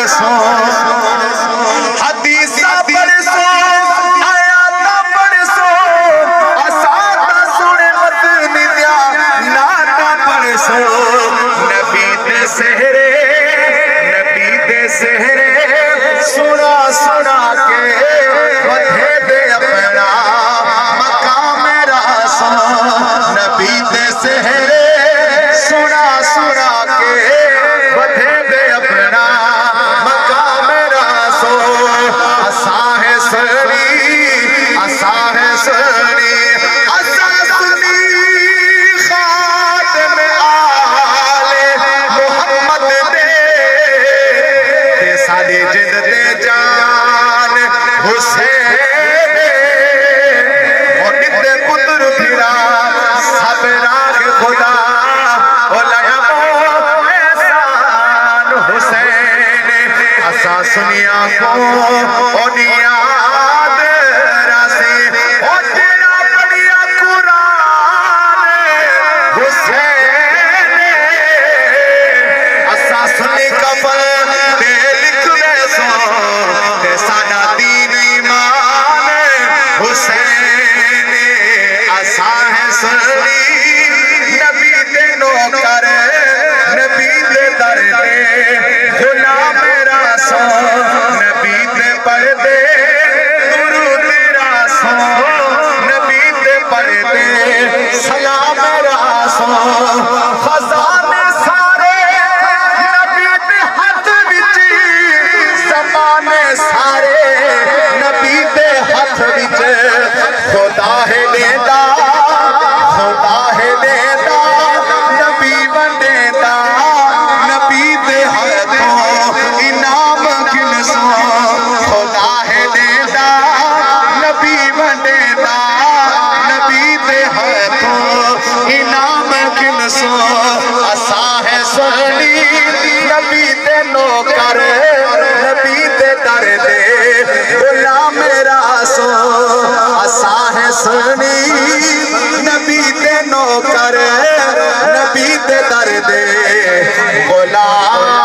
سو حدیثہ پڑھ سو آیاتہ پڑھ سو اساتہ سنے مدنی دیا ناتا پڑھ سو نبی دے سہرے سنا سنا کے بدھے دے اپنا مقام راسا نبی دے سہرے سنا سنا کے بدھے دے اپنا مقام راسو اساں ہے سنی اساں ہے سنی اساں سنی خاتم آل محمد دے ساڈی جد تے جان حسین دے پتر پھرا سب راہ خدا احسان حسین اساں سنیا کو یاد راسی جڑا پڑھیا قرآن حسین اساں سنی کفن تے لکھوے سو تے ساڈا دین ایمان حسین اساں ہے سنی نبی دے نوکر نبی دے در دے غلام راسو نبی دے پردے درود راسو نبی دے پردے سلام راسو خزانے سارے نبی دے ہاتھ وچ زمانے سارے نبی دے ہاتھ وچ خدا ہے دیدا خدا ہے دیدا نبی بندیدا نبی دے ہاتھوں انعام گنسو خدا ہے دیدا نبی بندیدا نبی دے ہاتھوں انعام گنسو اساں ہے سنی نبی دے نوکر نبی دے در دے غلام راسو اساں ہے سنی نبی دے نوکر نبی دے در دے غلام